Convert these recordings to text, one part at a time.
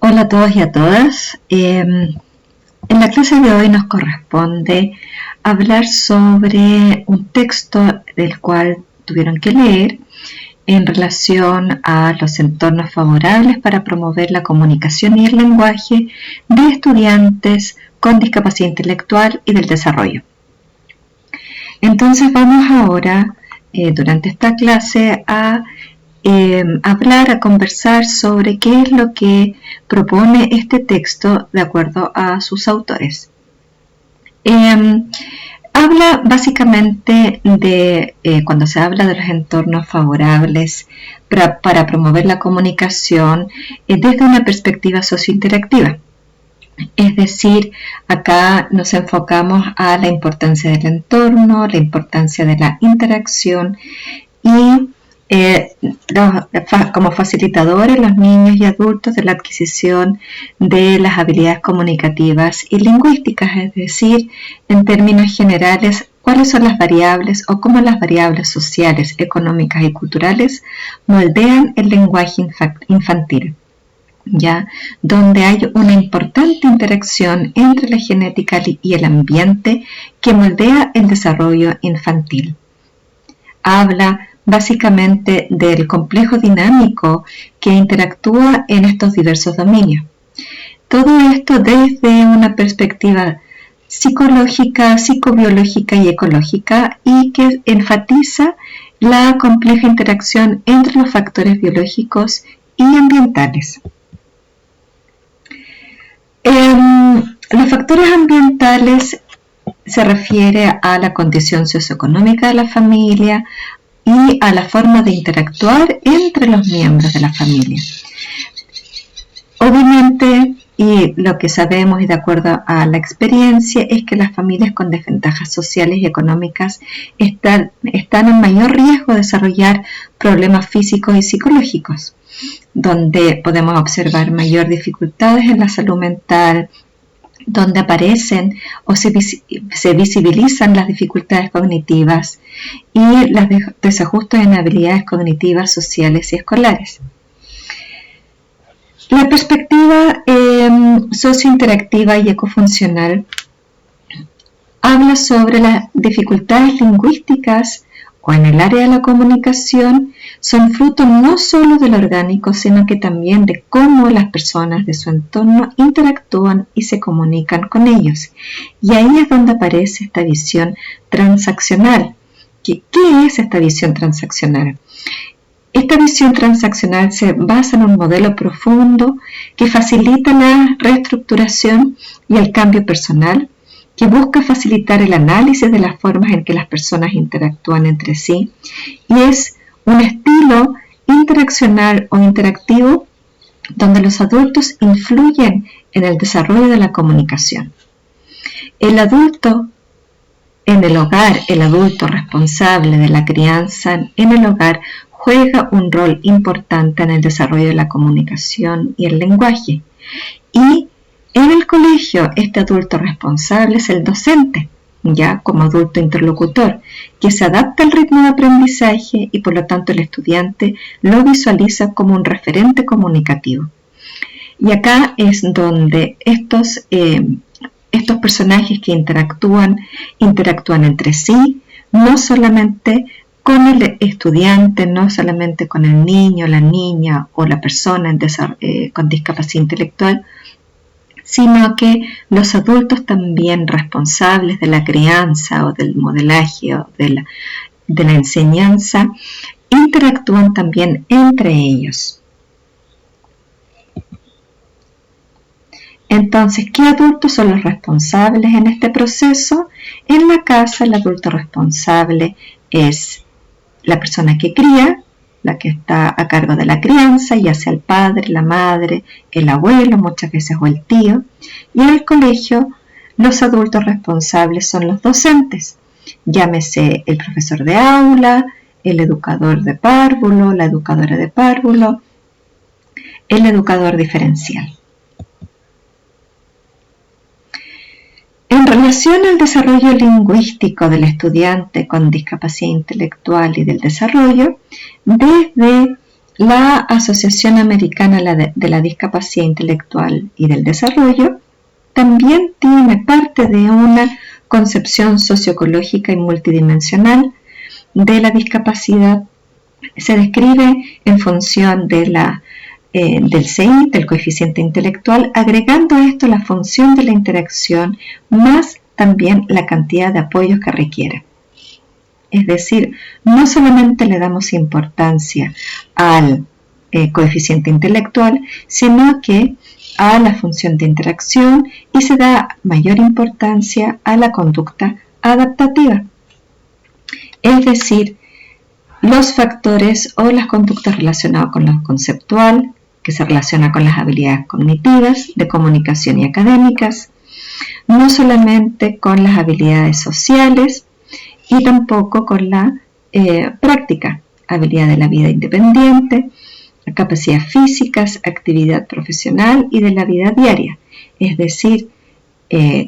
Hola a todos y a todas. En la clase de hoy nos corresponde hablar sobre un texto del cual tuvieron que leer en relación a los entornos favorables para promover la comunicación y el lenguaje de estudiantes con discapacidad intelectual y del desarrollo. Entonces vamos ahora, durante esta clase, a hablar, a conversar sobre qué es lo que propone este texto de acuerdo a sus autores. Habla básicamente de, cuando se habla de los entornos favorables para promover la comunicación desde una perspectiva sociointeractiva. Es decir, acá nos enfocamos a la importancia del entorno, la importancia de la interacción y como facilitadores los niños y adultos de la adquisición de las habilidades comunicativas y lingüísticas, es decir, en términos generales, cuáles son las variables o cómo las variables sociales, económicas y culturales moldean el lenguaje infantil, ya donde hay una importante interacción entre la genética y el ambiente que moldea el desarrollo infantil. Habla básicamente del complejo dinámico que interactúa en estos diversos dominios. Todo esto desde una perspectiva psicológica, psicobiológica y ecológica, y que enfatiza la compleja interacción entre los factores biológicos y ambientales. Los factores ambientales se refiere a la condición socioeconómica de la familia y a la forma de interactuar entre los miembros de la familia. Obviamente, y lo que sabemos y de acuerdo a la experiencia, es que las familias con desventajas sociales y económicas están en mayor riesgo de desarrollar problemas físicos y psicológicos, donde podemos observar mayor dificultades en la salud mental, donde aparecen o se visibilizan las dificultades cognitivas y los desajustes en habilidades cognitivas, sociales y escolares. La perspectiva sociointeractiva y ecofuncional habla sobre las dificultades lingüísticas o en el área de la comunicación son fruto no solo del orgánico, sino que también de cómo las personas de su entorno interactúan y se comunican con ellos. Y ahí es donde aparece esta visión transaccional. ¿Qué es esta visión transaccional? Esta visión transaccional se basa en un modelo profundo que facilita la reestructuración y el cambio personal, que busca facilitar el análisis de las formas en que las personas interactúan entre sí, y es un estilo interaccional o interactivo donde los adultos influyen en el desarrollo de la comunicación. El adulto en el hogar, el adulto responsable de la crianza en el hogar, juega un rol importante en el desarrollo de la comunicación y el lenguaje. Y en el colegio, este adulto responsable es el docente, ya como adulto interlocutor, que se adapta al ritmo de aprendizaje y por lo tanto el estudiante lo visualiza como un referente comunicativo. Y acá es donde estos personajes que interactúan entre sí, no solamente con el estudiante, no solamente con el niño, la niña o la persona con discapacidad intelectual, sino que los adultos también responsables de la crianza o del modelaje o de la enseñanza interactúan también entre ellos. Entonces, ¿qué adultos son los responsables en este proceso? En la casa, el adulto responsable es la persona que cría, la que está a cargo de la crianza, ya sea el padre, la madre, el abuelo, muchas veces o el tío. Y en el colegio, los adultos responsables son los docentes, llámese el profesor de aula, el educador de párvulo, la educadora de párvulo, el educador diferencial. En relación al desarrollo lingüístico del estudiante con discapacidad intelectual y del desarrollo, desde la Asociación Americana de la Discapacidad Intelectual y del Desarrollo también tiene parte de una concepción socioecológica y multidimensional de la discapacidad. Se describe en función de del CI, del coeficiente intelectual, agregando a esto la función de la interacción más también la cantidad de apoyos que requiere. Es decir, no solamente le damos importancia al coeficiente intelectual, sino que a la función de interacción, y se da mayor importancia a la conducta adaptativa. Es decir, los factores o las conductas relacionadas con lo conceptual, que se relaciona con las habilidades cognitivas, de comunicación y académicas, no solamente con las habilidades sociales y tampoco con la práctica, habilidad de la vida independiente, capacidades físicas, actividad profesional y de la vida diaria. Es decir,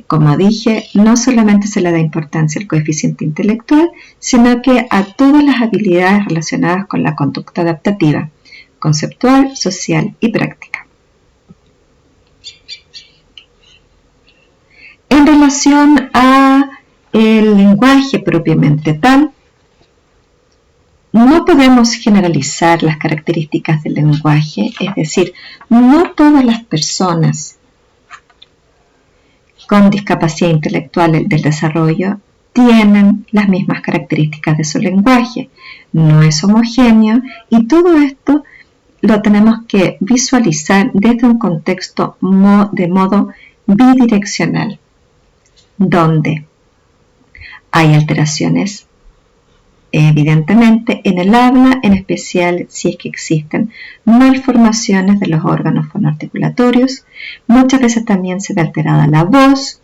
como dije, no solamente se le da importancia al coeficiente intelectual, sino que a todas las habilidades relacionadas con la conducta adaptativa, conceptual, social y práctica. En relación a el lenguaje propiamente tal, no podemos generalizar las características del lenguaje, es decir, no todas las personas con discapacidad intelectual del desarrollo tienen las mismas características de su lenguaje, no es homogéneo, y todo esto lo tenemos que visualizar desde un contexto de modo bidireccional, donde hay alteraciones evidentemente en el habla, en especial si es que existen malformaciones de los órganos fonoarticulatorios. Muchas veces también se ve alterada la voz,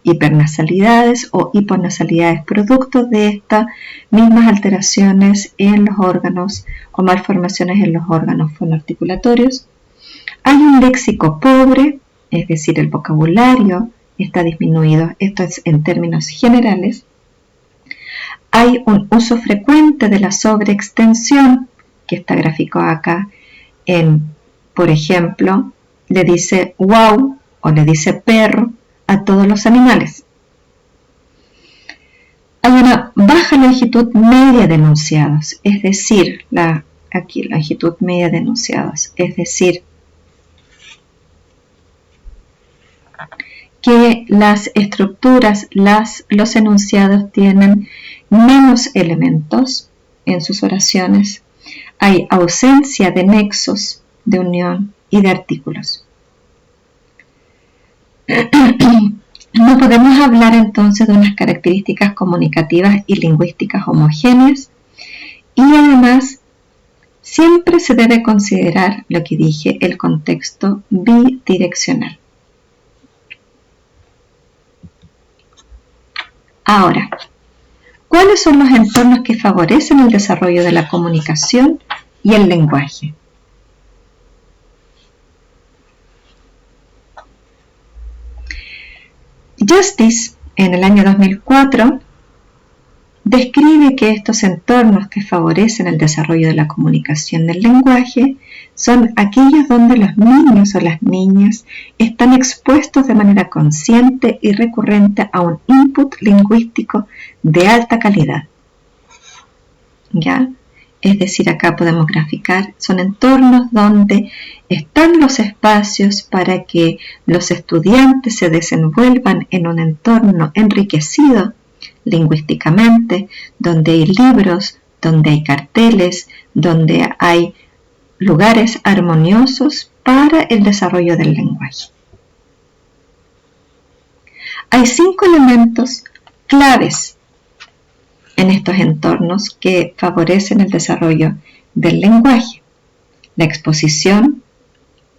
hipernasalidades o hiponasalidades producto de estas mismas alteraciones en los órganos o malformaciones en los órganos fonoarticulatorios. Hay un léxico pobre, es decir, el vocabulario está disminuido, esto es en términos generales. Hay un uso frecuente de la sobreextensión, que está graficado acá por ejemplo, le dice wow o le dice perro a todos los animales. Hay una baja longitud media de enunciados, es decir, aquí longitud media de enunciados, es decir, que las estructuras, los enunciados tienen menos elementos en sus oraciones. Hay ausencia de nexos, de unión y de artículos. No podemos hablar entonces de unas características comunicativas y lingüísticas homogéneas, y además siempre se debe considerar lo que dije, el contexto bidireccional. Ahora, ¿cuáles son los entornos que favorecen el desarrollo de la comunicación y el lenguaje? Justice, en el año 2004, describe que estos entornos que favorecen el desarrollo de la comunicación del lenguaje son aquellos donde los niños o las niñas están expuestos de manera consciente y recurrente a un input lingüístico de alta calidad. ¿Ya? Es decir, acá podemos graficar, son entornos donde están los espacios para que los estudiantes se desenvuelvan en un entorno enriquecido lingüísticamente, donde hay libros, donde hay carteles, donde hay lugares armoniosos para el desarrollo del lenguaje. Hay 5 elementos claves en estos entornos que favorecen el desarrollo del lenguaje. La exposición,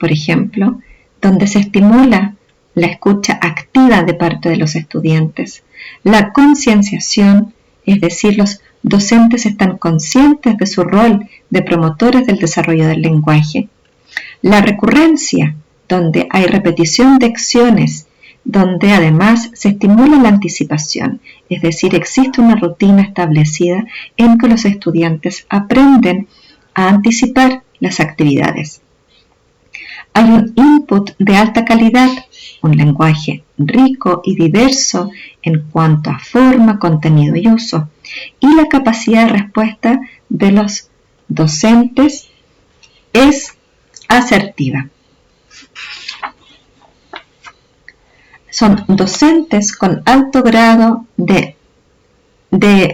por ejemplo, donde se estimula la escucha activa de parte de los estudiantes. La concienciación, es decir, los docentes están conscientes de su rol de promotores del desarrollo del lenguaje. La recurrencia, donde hay repetición de acciones, donde además se estimula la anticipación, es decir, existe una rutina establecida en que los estudiantes aprenden a anticipar las actividades. Hay un input de alta calidad, un lenguaje rico y diverso en cuanto a forma, contenido y uso, y la capacidad de respuesta de los docentes es asertiva. Son docentes con alto grado de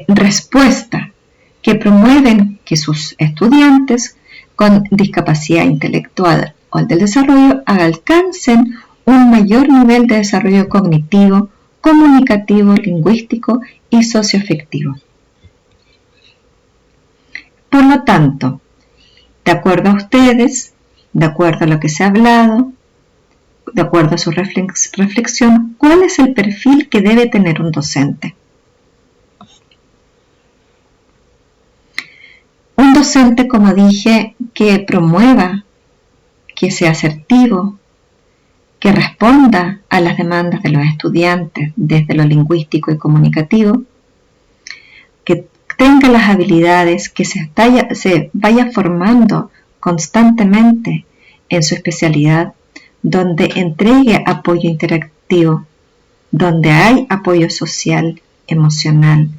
respuesta que promueven que sus estudiantes con discapacidad intelectual o del desarrollo alcancen un mayor nivel de desarrollo cognitivo, comunicativo, lingüístico y socioafectivo. Por lo tanto, de acuerdo a ustedes, de acuerdo a lo que se ha hablado, de acuerdo a su reflexión, ¿cuál es el perfil que debe tener un docente? Un docente, como dije, que promueva, que sea asertivo, que responda a las demandas de los estudiantes desde lo lingüístico y comunicativo, que tenga las habilidades, que se vaya formando constantemente en su especialidad, donde entregue apoyo interactivo, donde hay apoyo social, emocional,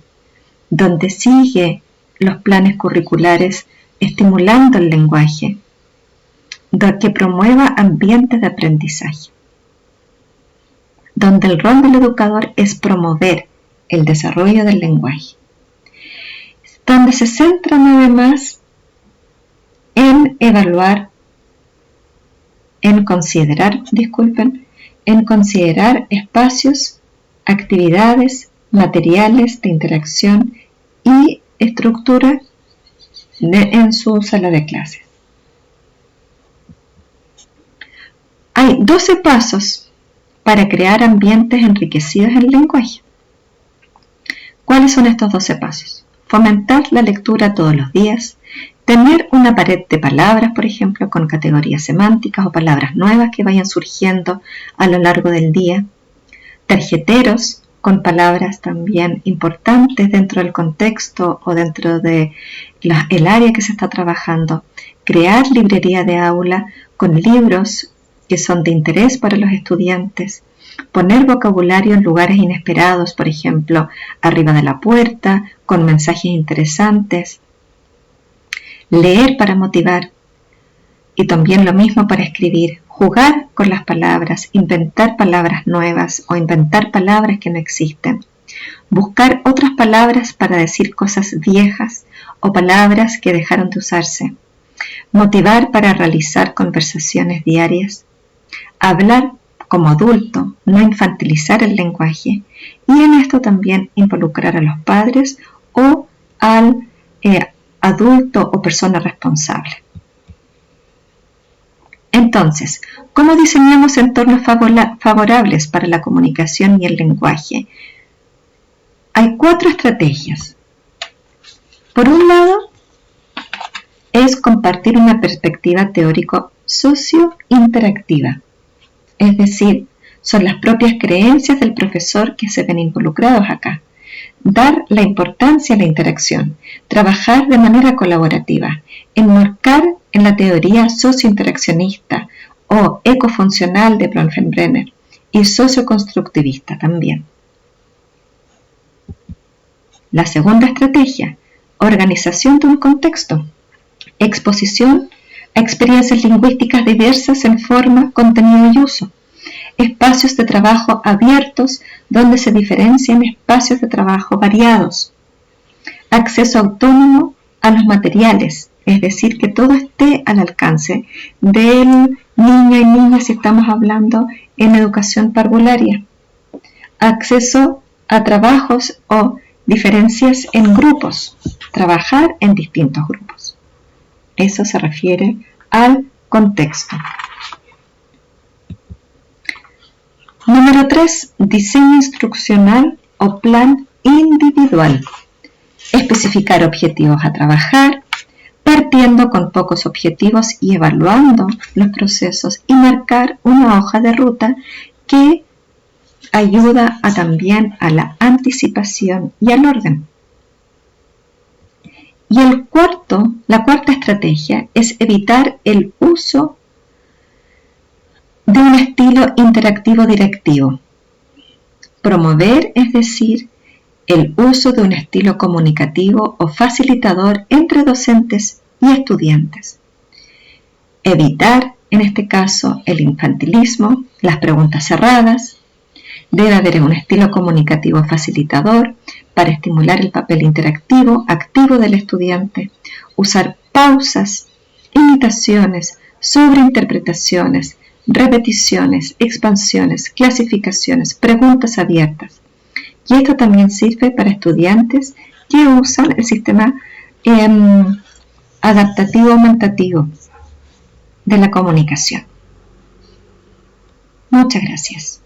donde sigue los planes curriculares estimulando el lenguaje, que promueva ambientes de aprendizaje, donde el rol del educador es promover el desarrollo del lenguaje, donde se centran además en evaluar, en considerar espacios, actividades, materiales de interacción y estructura en su sala de clases. Hay 12 pasos para crear ambientes enriquecidos en el lenguaje. ¿Cuáles son estos 12 pasos? Fomentar la lectura todos los días, tener una pared de palabras, por ejemplo, con categorías semánticas o palabras nuevas que vayan surgiendo a lo largo del día, tarjeteros con palabras también importantes dentro del contexto o dentro de el área que se está trabajando, crear librería de aula con libros que son de interés para los estudiantes, poner vocabulario en lugares inesperados, por ejemplo, arriba de la puerta, con mensajes interesantes, leer para motivar y también lo mismo para escribir, jugar con las palabras, inventar palabras nuevas o inventar palabras que no existen, buscar otras palabras para decir cosas viejas o palabras que dejaron de usarse, motivar para realizar conversaciones diarias, hablar como adulto, no infantilizar el lenguaje y en esto también involucrar a los padres o al adulto o persona responsable. Entonces, ¿cómo diseñamos entornos favorables para la comunicación y el lenguaje? Hay 4 estrategias. Por un lado, es compartir una perspectiva teórico socio-interactiva, es decir, son las propias creencias del profesor que se ven involucrados acá. Dar la importancia a la interacción, trabajar de manera colaborativa, enmarcar en la teoría sociointeraccionista o ecofuncional de Bronfenbrenner y socioconstructivista también. La segunda estrategia, organización de un contexto, exposición a experiencias lingüísticas diversas en forma, contenido y uso. Espacios de trabajo abiertos donde se diferencian espacios de trabajo variados. Acceso autónomo a los materiales, es decir, que todo esté al alcance del niño y niña si estamos hablando en educación parvularia. Acceso a trabajos o diferencias en grupos, trabajar en distintos grupos. Eso se refiere al contexto. Número 3. Diseño instruccional o plan individual. Especificar objetivos a trabajar, partiendo con pocos objetivos y evaluando los procesos y marcar una hoja de ruta que ayuda también a la anticipación y al orden. Y la cuarta estrategia es evitar el uso de un estilo interactivo directivo. Promover, es decir, el uso de un estilo comunicativo o facilitador entre docentes y estudiantes. Evitar, en este caso, el infantilismo, las preguntas cerradas. Debe haber un estilo comunicativo facilitador para estimular el papel interactivo, activo del estudiante. Usar pausas, imitaciones, sobreinterpretaciones, repeticiones, expansiones, clasificaciones, preguntas abiertas. Y esto también sirve para estudiantes que usan el sistema adaptativo aumentativo de la comunicación. Muchas gracias.